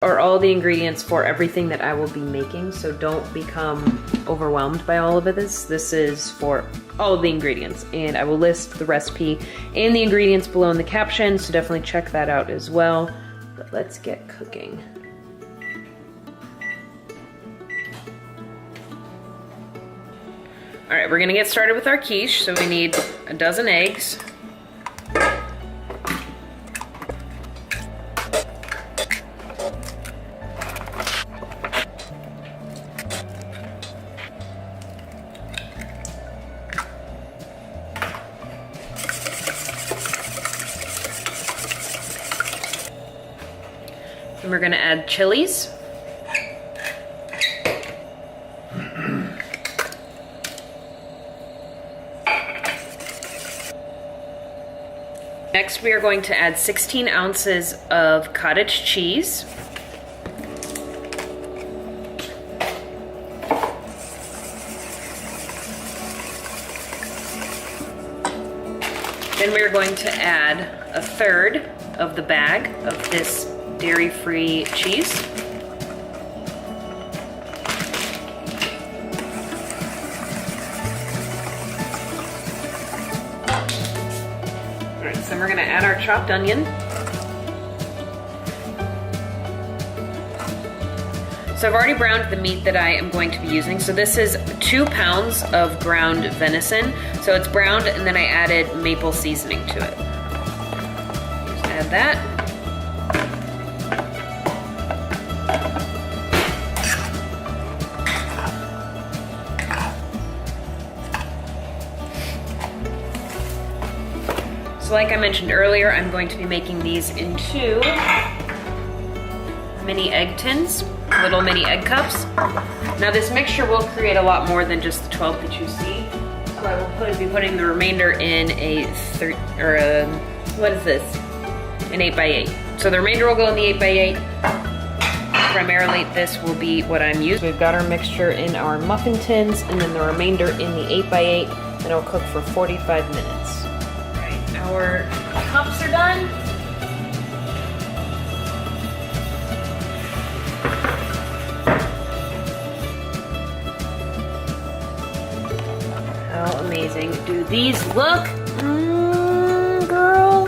are all the ingredients for everything that I will be making, so don't become overwhelmed by all of this. This is for all of the ingredients, and I will list the recipe and the ingredients below in the caption, so definitely check that out as well. But let's get cooking. All right, we're gonna get started with our quiche. So we need a dozen eggs. And we're gonna add chilies. Next, we are going to add 16 ounces of cottage cheese. Then we're going to add a third of the bag of this dairy-free cheese. All right, so we're gonna add our chopped onion. So I've already browned the meat that I am going to be using. So this is 2 pounds of ground venison. So it's browned, and then I added maple seasoning to it. Just add that. So like I mentioned earlier, I'm going to be making these into mini egg tins, little mini egg cups. Now this mixture will create a lot more than just the 12 that you see. So I will be putting the remainder in an 8x8. So the remainder will go in the 8x8. Primarily this will be what I'm using. We've got our mixture in our muffin tins, and then the remainder in the 8x8, and it'll cook for 45 minutes. Our cups are done. How amazing do these look? Girl.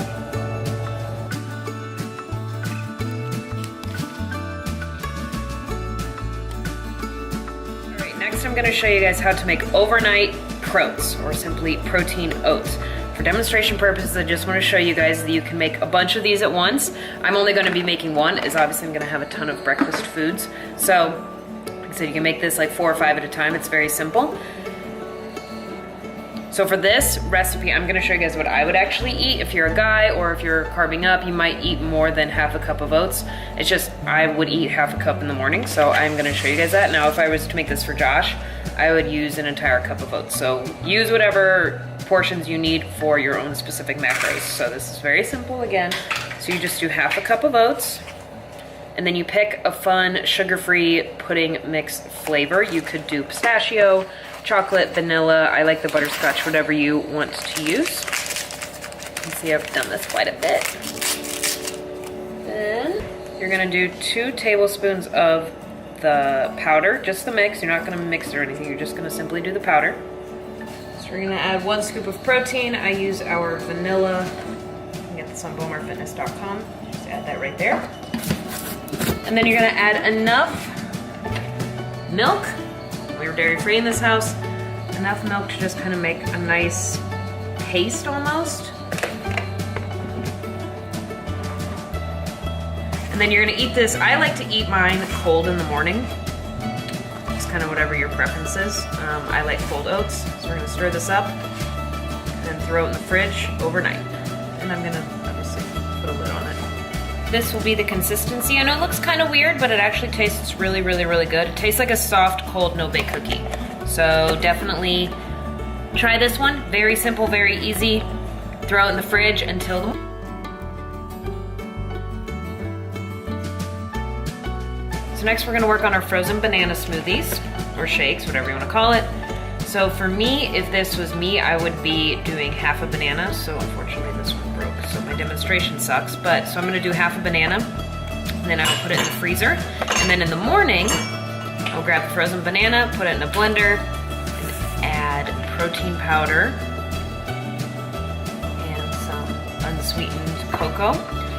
All right, next I'm gonna show you guys how to make overnight protes, or simply protein oats. For demonstration purposes, I just want to show you guys that you can make a bunch of these at once. I'm only going to be making one, as obviously I'm going to have a ton of breakfast foods. So, like I said, you can make this like 4 or 5 at a time. It's very simple. So for this recipe, I'm going to show you guys what I would actually eat. If you're a guy or if you're carbing up, you might eat more than half a cup of oats. It's just, I would eat half a cup in the morning, so I'm going to show you guys that. Now, if I was to make this for Josh, I would use an entire cup of oats. So use whatever portions you need for your own specific macros. So this is very simple again. So you just do half a cup of oats, and then you pick a fun sugar-free pudding mix flavor. You could do pistachio, chocolate, vanilla. I like the butterscotch, whatever you want to use. You can see I've done this quite a bit. Then you're gonna do 2 tablespoons of the powder, just the mix. You're not gonna mix it or anything. You're just gonna simply do the powder. We're gonna add 1 scoop of protein. I use our vanilla. You can get this on boomerfitness.com. Just add that right there. And then you're gonna add enough milk. We're dairy-free in this house. Enough milk to just kind of make a nice paste almost. And then you're gonna eat this. I like to eat mine cold in the morning. Kind of whatever your preference is. I like cold oats, so we're gonna stir this up and throw it in the fridge overnight. And I'm gonna obviously put a lid on it. This will be the consistency. I know it looks kind of weird, but it actually tastes really, really, really good. It tastes like a soft, cold, no-bake cookie. So definitely try this one. Very simple, very easy. Throw it in the fridge until the So next we're gonna work on our frozen banana smoothies, or shakes, whatever you wanna call it. So for me, if this was me, I would be doing half a banana. So unfortunately this one broke, so my demonstration sucks. But so I'm gonna do half a banana. And and then I will put it in the freezer. And then in the morning, I'll grab the frozen banana, put it in a blender, and add protein powder and some unsweetened cocoa.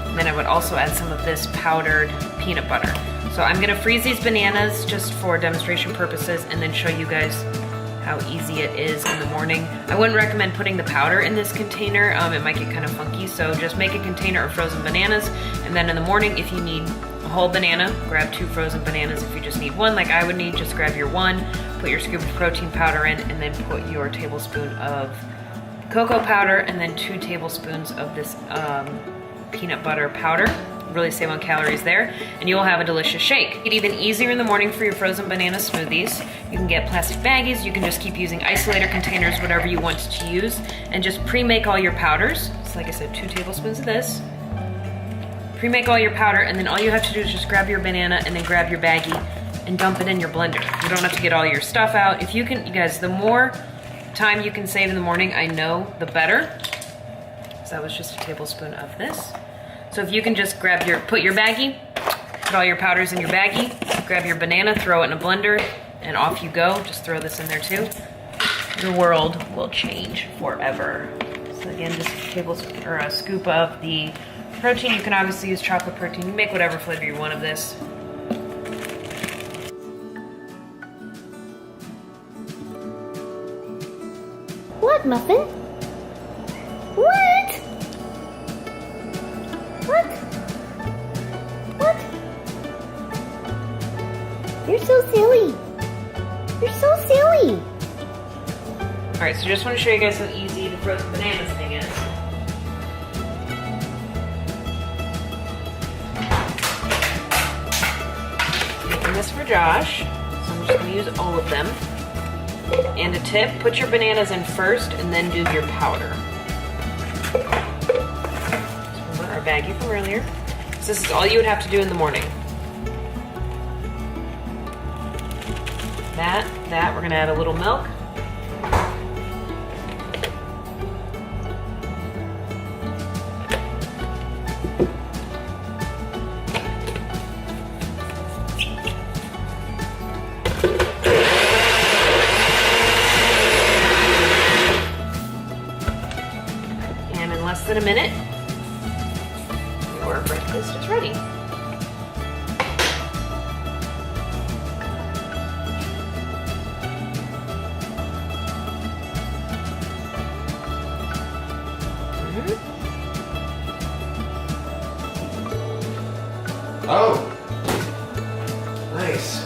And then I would also add some of this powdered peanut butter. So I'm gonna freeze these bananas just for demonstration purposes and then show you guys how easy it is in the morning. I wouldn't recommend putting the powder in this container. It might get kind of funky, so just make a container of frozen bananas, and then in the morning, if you need a whole banana, grab 2 frozen bananas. If you just need 1, like I would need, just grab your 1, put your scoop of protein powder in, and then put your tablespoon of cocoa powder, and then 2 tablespoons of this peanut butter powder. Really save on calories there, and you will have a delicious shake. It's even easier in the morning for your frozen banana smoothies. You can get plastic baggies, you can just keep using isolator containers, whatever you want to use, and just pre-make all your powders. So like I said, 2 tablespoons of this. Pre-make all your powder, and then all you have to do is just grab your banana and then grab your baggie and dump it in your blender. You don't have to get all your stuff out. If you can, you guys, the more time you can save in the morning, I know, the better. So that was just a tablespoon of this. So if you can just grab put your baggie, put all your powders in your baggie, grab your banana, throw it in a blender, and off you go. Just throw this in there too. Your world will change forever. So again, just a tablespoon or a scoop of the protein. You can obviously use chocolate protein. You make whatever flavor you want of this. What, Muffin? What? What? What? You're so silly. You're so silly. All right, so just want to show you guys how easy the frozen bananas thing is. Making this for Josh, so I'm just going to use all of them. And a tip, put your bananas in first and then do your powder. Our baggie from earlier. So this is all you would have to do in the morning. That, we're gonna add a little milk. And in less than a minute, your breakfast is ready. Oh, nice.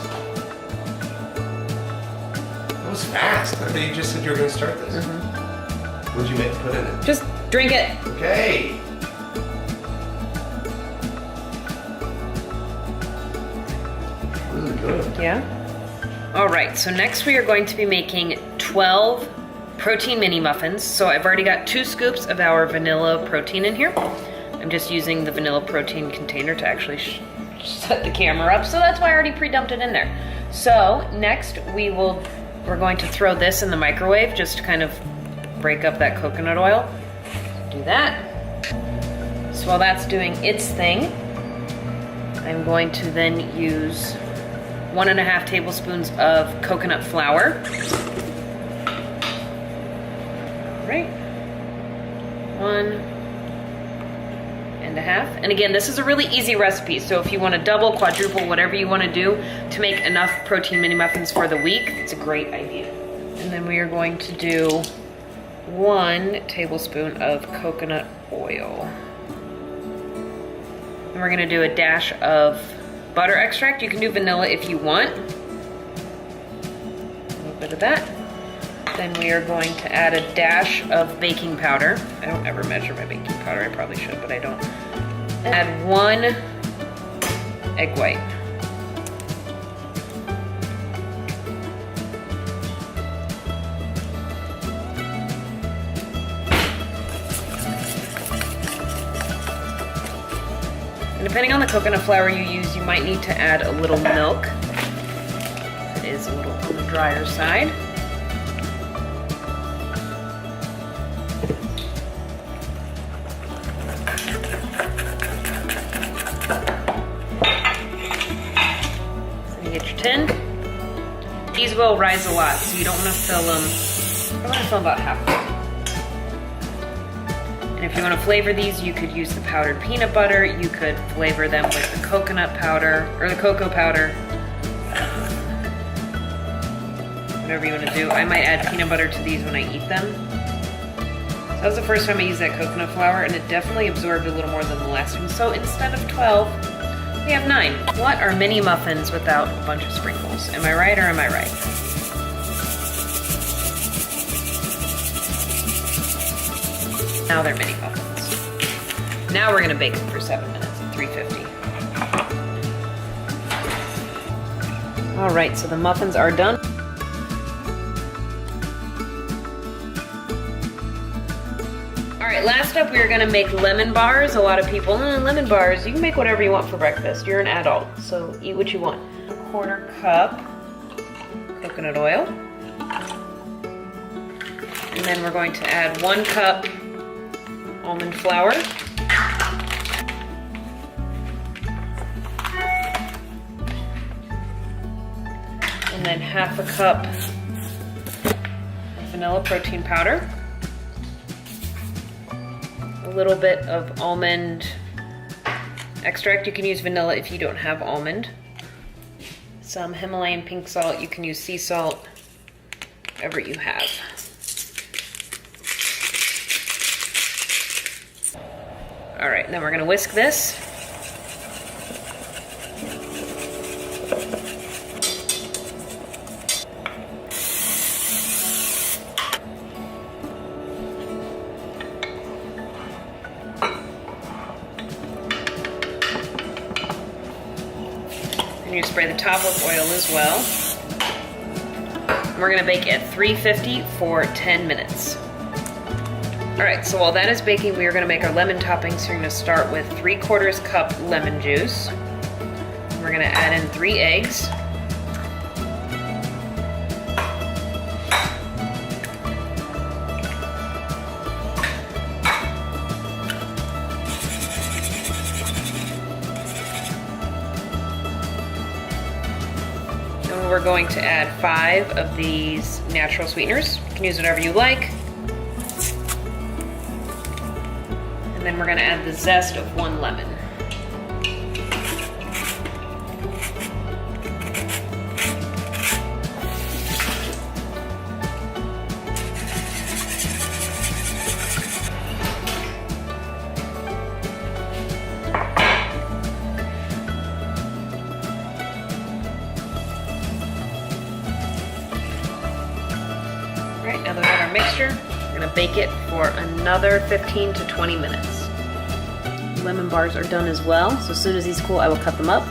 That was fast. I thought you just said you were going to start this. What'd you put in it? Just drink it. Okay. Really good. Yeah. All right, so next we are going to be making 12 protein mini muffins. So I've already got 2 scoops of our vanilla protein in here. I'm just using the vanilla protein container to actually set the camera up, so that's why I already pre-dumped it in there. So next we're going to throw this in the microwave just to kind of break up that coconut oil. Do that. So while that's doing its thing, I'm going to then use 1.5 tablespoons of coconut flour. All right, 1.5. And again, this is a really easy recipe, so if you want to double, quadruple, whatever you want to do to make enough protein mini muffins for the week, it's a great idea. And then we are going to do 1 tablespoon of coconut oil. And we're going to do a dash of butter extract. You can do vanilla if you want. A little bit of that. Then we are going to add a dash of baking powder. I don't ever measure my baking powder. I probably should, but I don't. Add 1 egg white. And depending on the coconut flour you use, you might need to add a little milk. It is a little on the drier side. get your tin. These will rise a lot, so you don't want to fill them. I want to fill about half of them. And if you want to flavor these, you could use the powdered peanut butter. You could flavor them with the coconut powder or the cocoa powder. Whatever you want to do. I might add peanut butter to these when I eat them. So that was the first time I used that coconut flour, and it definitely absorbed a little more than the last one. So instead of 12, we have 9. What are mini muffins without a bunch of sprinkles? Am I right or am I right? Now they're mini muffins. Now we're gonna bake them for 7 minutes at 350. All right, so the muffins are done. All right, last up, we're gonna make lemon bars. A lot of people, lemon bars, you can make whatever you want for breakfast. You're an adult, so eat what you want. 1/4 cup coconut oil. And then we're going to add 1 cup almond flour. And then 1/2 cup vanilla protein powder. A little bit of almond extract. You can use vanilla if you don't have almond. Some Himalayan pink salt. You can use sea salt, whatever you have. All right, then we're gonna whisk this. And you spray the top with oil as well. And we're gonna bake at 350 for 10 minutes. All right, so while that is baking, we are gonna make our lemon topping. So you're gonna start with 3/4 cup lemon juice. We're gonna add in 3 eggs. And we're going to add 5 of these natural sweeteners. You can use whatever you like. And then we're gonna add the zest of 1 lemon. All right, now that we have our mixture, we're gonna bake it for another 15 to 20 minutes. Lemon bars are done as well, so as soon as these cool, I will cut them up.